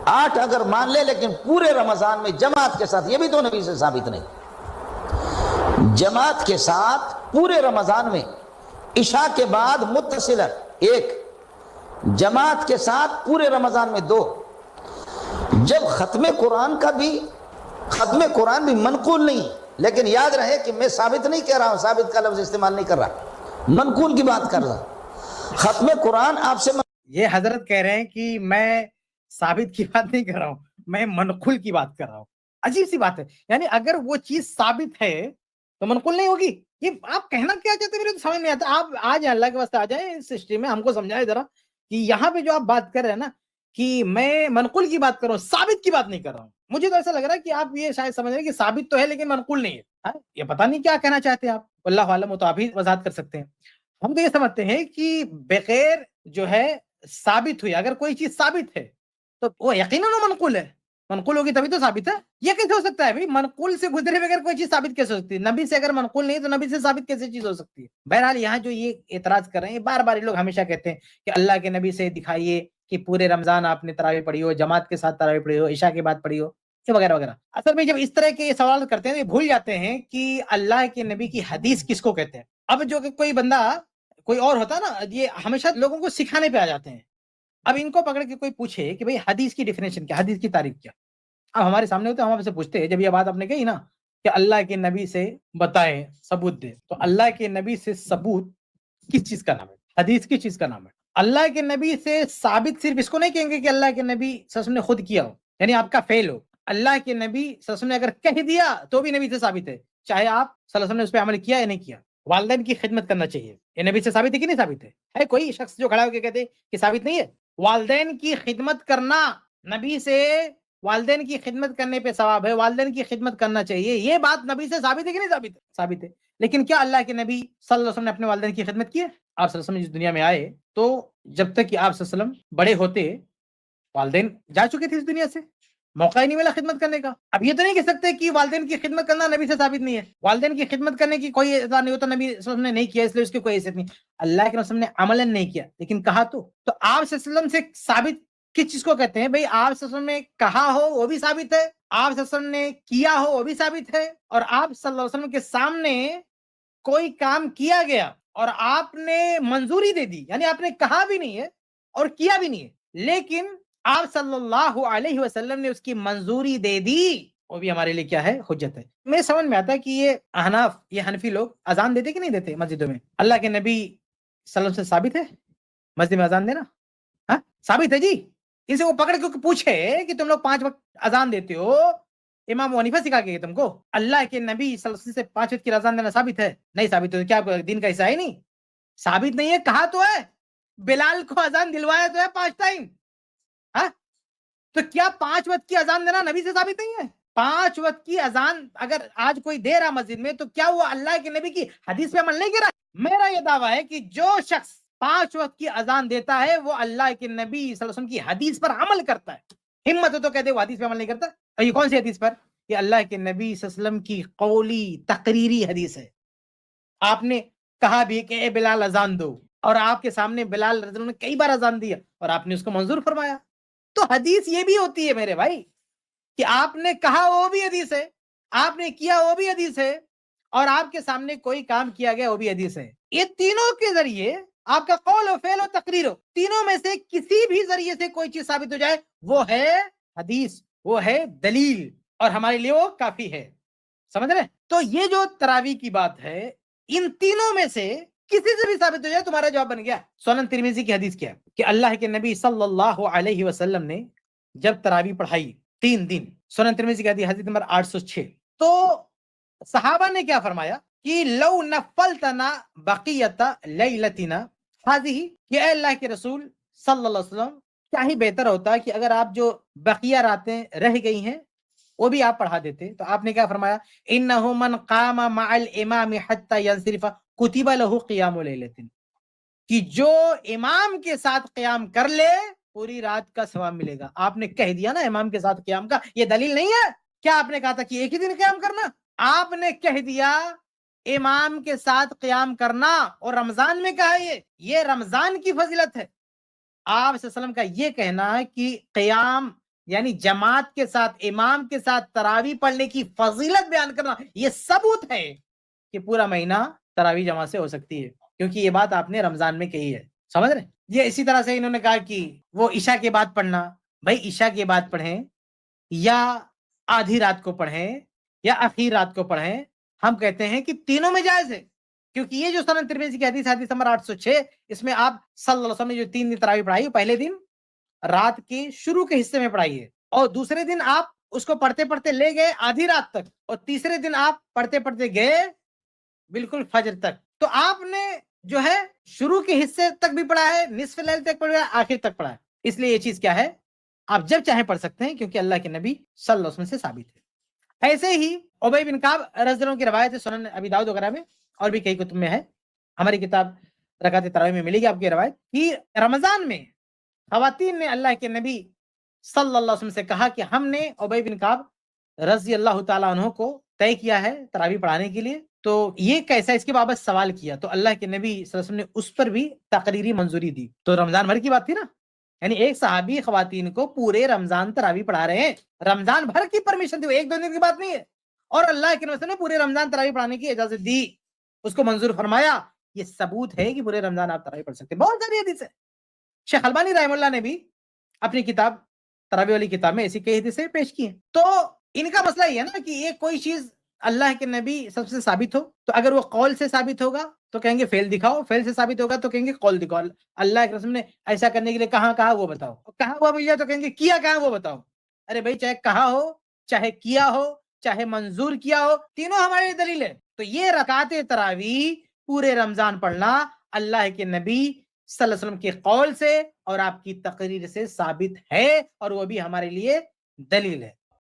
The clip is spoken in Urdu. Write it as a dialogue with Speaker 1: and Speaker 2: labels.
Speaker 1: 8 اگر مان لے لیکن پورے رمضان میں جماعت کے ساتھ، یہ بھی تو نبی سے ثابت نہیں، جماعت کے ساتھ پورے رمضان میں عشاء کے بعد متصلا 1، جماعت کے ساتھ پورے رمضان میں 2۔ جب ختم قرآن بھی منقول نہیں، لیکن یاد رہے کہ میں ثابت نہیں کہہ رہا ہوں، ثابت کا لفظ استعمال نہیں کر رہا، منقول کی بات کر رہا۔ ختم قرآن آپ سے
Speaker 2: یہ حضرت کہہ رہے ہیں کہ میں ثابت کی بات نہیں کر رہا ہوں، میں منقول کی بات کر رہا ہوں۔ عجیب سی بات ہے، یعنی اگر وہ چیز ثابت ہے تو منقول نہیں ہوگی؟ یہ آپ کہنا کیا چاہتے ہیں؟ میرے تو سمجھ نہیں آتا۔ آپ آ جائیں، اللہ کے واسطے آ جائیں اس سسٹم میں، ہم کو سمجھائیں ذرا کہ یہاں پہ جو آپ بات کر رہے ہیں نا کہ میں منقول کی بات کر رہا ہوں، ثابت کی بات نہیں کر رہا ہوں۔ مجھے تو ایسا لگ رہا ہے کہ آپ یہ شاید سمجھ رہے ہیں کہ ثابت تو ہے لیکن منقول نہیں ہے۔ یہ پتہ نہیں کیا کہنا چاہتے ہیں آپ، اللہ عالم، وہ تو آپ ہی وضاحت کر سکتے ہیں۔ ہم تو یہ سمجھتے ہیں کہ بغیر جو ہے ثابت ہوئی، اگر کوئی چیز ثابت ہے تو وہ یقیناً منقول ہے، منقول ہوگی تبھی تو ثابت ہے۔ یہ کیسے ہو سکتا ہے بھائی؟ منقول سے گزرے بغیر کوئی چیز ثابت کیسے ہو سکتی ہے؟ نبی سے اگر منقول نہیں تو نبی سے ثابت کیسے چیز ہو سکتی ہے؟ بہرحال یہاں جو یہ اعتراض کر رہے ہیں، بار بار لوگ ہمیشہ کہتے ہیں کہ اللہ کے نبی سے دکھائیے کہ پورے رمضان آپ نے تراویح پڑھی ہو، جماعت کے ساتھ تراویح پڑھی ہو، عشاء کے بعد پڑھی ہو، یہ وغیرہ وغیرہ۔ اصل میں جب اس طرح کے سوال کرتے ہیں بھول جاتے ہیں کہ اللہ کے نبی کی حدیث کس کو کہتے ہیں۔ اب جو کہ کوئی بندہ کوئی اور ہوتا نا، یہ ہمیشہ لوگوں کو سکھانے پہ آ جاتے ہیں۔ اب ان کو پکڑ کے کوئی پوچھے کہ بھئی حدیث کی ڈیفینیشن کیا، حدیث کی تعریف کیا، اب ہمارے سامنے ہوتے ہیں، ہم آپ سے پوچھتے ہیں، جب یہ بات آپ نے کہی نا کہ اللہ کے نبی سے بتائیں، ثبوت دے، تو اللہ کے نبی سے ثبوت کس چیز کا نام ہے؟ حدیث کس چیز کا نام ہے؟ اللہ کے نبی سے ثابت صرف اس کو نہیں کہیں گے کہ اللہ کے نبی صلی اللہ علیہ وسلم نے خود کیا ہو، یعنی آپ کا فعل ہو۔ اللہ کے نبی صلی اللہ علیہ وسلم نے اگر کہہ دیا تو بھی نبی سے ثابت ہے، چاہے آپ صلی اللہ علیہ وسلم نے اس پہ عمل کیا یا نہیں کیا۔ والدین کی خدمت کرنا چاہیے، یہ نبی سے ثابت ہے کہ نہیں ثابت ہے کوئی شخص جو کھڑا ہو کے کہتے کہ ثابت نہیں ہے؟ والدین کی خدمت کرنا، نبی سے والدین کی خدمت کرنے پہ ثواب ہے، والدین کی خدمت کرنا چاہیے، یہ بات نبی سے ثابت ہے کہ نہیں ثابت ہے؟ ثابت ہے۔ لیکن کیا اللہ کے نبی صلی اللہ علیہ وسلم نے اپنے والدین کی خدمت کی ہے؟ آپ صلی اللہ علیہ وسلم اس دنیا میں آئے تو جب تک کہ آپ صلی اللہ علیہ وسلم بڑے ہوتے، والدین جا چکے تھے اس دنیا سے، موقع ہی نہیں ملا خدمت کرنے کا۔ اب یہ تو نہیں کہہ سکتے کہ والدین کی خدمت کرنا نبی سے ثابت نہیں ہے، والدین کی خدمت کرنے کی کوئی اعتبار نہیں ہوتا، نبی صلی اللہ علیہ وسلم نے نہیں کیا اس لیے اس کی کوئی حیثیت نہیں۔ اللہ کے رسول نے عملاً نہیں کیا لیکن کہا تو آپ صلی اللہ علیہ وسلم سے ثابت کس چیز کو کہتے ہیں؟ بھئی آپ صلی اللہ علیہ وسلم نے کہا ہو وہ بھی ثابت ہے، آپ صلی اللہ علیہ وسلم نے کیا ہو وہ بھی ثابت ہے، اور آپ صلی اللہ علیہ وسلم کے سامنے کوئی کام کیا گیا اور آپ نے منظوری دے دی، یعنی آپ نے کہا بھی نہیں ہے اور کیا بھی نہیں ہے، لیکن آپ صلی اللہ علیہ وسلم نے اس کی منظوری دے دی، وہ بھی ہمارے لیے کیا ہے؟ حجت ہے۔ میرے سمجھ میں آتا ہے کہ یہ احناف، یہ حنفی لوگ اذان دیتے کہ نہیں دیتے مسجدوں میں؟ اللہ کے نبی صلی اللہ علیہ وسلم سے ثابت ہے مسجد میں اذان دینا؟ ہاں ثابت ہے جی۔ ان سے وہ پکڑ کے پوچھے کہ تم لوگ 5 وقت اذان دیتے ہو، امام حنیفہ سکھا کے تم کو اللہ کے نبی صلی اللہ علیہ وسلم سے 5 وقت کی اذان دینا ثابت ہے؟ نہیں ثابت ہے، کیا دین کا حصہ ہے؟ نہیں ثابت نہیں ہے، کہا تو ہے، بلال کو اذان دلوایا تو ہے 5 ٹائم، ہاں تو کیا 5 وقت کی اذان دینا نبی سے ثابت نہیں ہے؟ 5 وقت کی اذان اگر آج کوئی دے رہا مسجد میں تو کیا وہ اللہ کے نبی کی حدیث پہ عمل نہیں کر رہا؟ میرا یہ دعویٰ ہے کہ جو شخص 5 وقت کی اذان دیتا ہے وہ اللہ کے نبی صلی اللہ علیہ وسلم کی حدیث پر عمل کرتا ہے۔ ہمت ہو تو کہتے وہ حدیث پہ عمل نہیں کرتا، اور یہ کون سی حدیث پر؟ یہ اللہ کے نبی صلی اللہ علیہ وسلم کی قولی تقریری حدیث ہے۔ آپ نے کہا بھی کہ اے بلال اذان دو، اور آپ کے سامنے بلال رضی اللہ عنہ نے کئی بار اذان دیا اور آپ نے اس کو منظور فرمایا۔ تو حدیث یہ بھی ہوتی ہے میرے بھائی کہ آپ نے کہا وہ بھی حدیث ہے، آپ نے کیا وہ بھی حدیث ہے، اور آپ کے سامنے کوئی کام کیا گیا وہ بھی حدیث ہے۔ یہ تینوں کے ذریعے آپ کا قول و فعل و تقریر ہو، تینوں میں سے کسی بھی ذریعے سے کوئی چیز ثابت ہو جائے وہ ہے حدیث، وہ ہے دلیل، اور ہمارے لیے وہ کافی ہے۔ سمجھ رہے؟ تو یہ جو تراویح کی بات ہے، ان تینوں میں سے کسی سے بھی ثابت ہو جائے تمہارا جواب بن گیا۔ سنن ترمذی کی حدیث کیا ہے کہ اللہ کے نبی صلی اللہ علیہ وسلم نے جب تراویح پڑھائی 3 دن، سنن ترمذی کی حدیث نمبر 806، تو صحابہ نے کیا فرمایا کہ لو نفلتنا بقیت لیلتنا هذه، کہ اے اللہ کے رسول صلی اللہ علیہ وسلم کیا ہی بہتر ہوتا کہ اگر آپ جو بقیہ راتیں رہ گئی ہیں وہ بھی آپ پڑھا دیتے۔ تو آپ نے کیا فرمایا؟ انه من قام مع الامام حتى ينصرف كتب له قيام ليلة، کہ جو امام کے ساتھ قیام کر لے پوری رات کا ثواب ملے گا۔ آپ نے کہہ دیا نا امام کے ساتھ قیام کا، یہ دلیل نہیں ہے۔ کیا آپ نے کہا تھا کہ ایک ہی دن قیام کرنا؟ آپ نے کہہ دیا امام کے ساتھ قیام کرنا، اور رمضان میں کہا یہ رمضان کی فضیلت ہے۔ آپ صلی اللہ علیہ وسلم کا یہ کہنا ہے کہ قیام یعنی جماعت کے ساتھ امام کے ساتھ تراویح پڑھنے کی فضیلت بیان کرنا، یہ ثبوت ہے کہ پورا مہینہ تراویح جماعت سے ہو سکتی ہے، کیونکہ یہ بات آپ نے رمضان میں کہی ہے، سمجھ رہے؟ یہ اسی طرح سے انہوں نے کہا کہ وہ عشاء کے بعد پڑھنا، بھائی عشاء کے بعد پڑھیں یا آدھی رات کو پڑھیں یا اخیر رات کو پڑھیں، ہم کہتے ہیں کہ تینوں میں جائز ہے، کیونکہ یہ جو سنن ترمذی کی حدیث نمبر 806، اس میں آپ صلی اللہ علیہ وسلم نے جو 3 دن تراویح پڑھائی، پہلے دن رات کے شروع کے حصے میں پڑھائی ہے، اور دوسرے دن آپ اس کو پڑھتے پڑھتے لے گئے آدھی رات تک، اور تیسرے دن آپ پڑھتے پڑھتے گئے بالکل فجر تک۔ تو آپ نے جو ہے شروع کے حصے تک بھی پڑھا ہے، نصف لیل تک پڑھا ہے، آخر تک پڑھا ہے، اس لیے یہ چیز کیا ہے، آپ جب چاہیں پڑھ سکتے ہیں، کیونکہ اللہ کے نبی صلی اللہ علیہ وسلم سے ثابت ہے۔ ایسے ہی ابی بن کعب رضی اللہ عنہ کی روایت ہے، سنن ابی داؤد وغیرہ میں اور بھی کئی کتب میں ہے، ہماری کتاب رکعت تراویح میں ملے گی آپ کی روایت، کہ رمضان میں خواتین نے اللہ کے نبی صلی اللہ علیہ وسلم سے کہا کہ ہم نے ابی بن کعب رضی اللہ تعالیٰ عنہ کو طے کیا ہے تراویح پڑھانے کے لیے، تو یہ کیسا، اس کے بابت سوال کیا، تو اللہ کے نبی صلی اللہ علیہ وسلم نے اس پر بھی تقریری منظوری دی۔ تو رمضان بھر کی بات تھی نا، یعنی ایک صحابی خواتین کو پورے رمضان تراویح پڑھا رہے ہیں، رمضان بھر کی پرمیشن دی، ایک دو دن کی بات نہیں ہے، اور اللہ کے نبی نے پورے رمضان تراویح پڑھانے کی اجازت دی، اس کو منظور فرمایا۔ یہ ثبوت ہے کہ پورے رمضان آپ تراویح پڑھ سکتے ہیں، بہت ساری حدیث ہے۔ شیخ البانی رحمہ اللہ نے بھی اپنی کتاب تراویح والی کتاب میں ایسی کئی حدیثیں پیش کی ہیں۔ تو ان کا مسئلہ یہ ہے نا کہ یہ کوئی چیز اللہ کے نبی سب سے ثابت ہو، تو اگر وہ قول سے ثابت ہوگا تو کہیں گے فعل دکھاؤ، فعل سے ثابت ہوگا تو کہیں گے قول دکھاؤ، اللہ کے رسول نے ایسا کرنے کے لیے کہاں کہا وہ بتاؤ، کہاں ہوا بھیا تو کہیں گے کیا کہاں وہ بتاؤ۔ ارے بھائی چاہے کہا ہو، چاہے کیا ہو، چاہے منظور کیا ہو، تینوں ہمارے لیے دلیل ہے۔ تو یہ رکعت تراویح پورے رمضان پڑھنا اللہ کے نبی صلی اللہ علیہ وسلم کے قول سے اور آپ کی تقریر سے ثابت ہے، اور وہ بھی ہمارے لیے دلیل ہے۔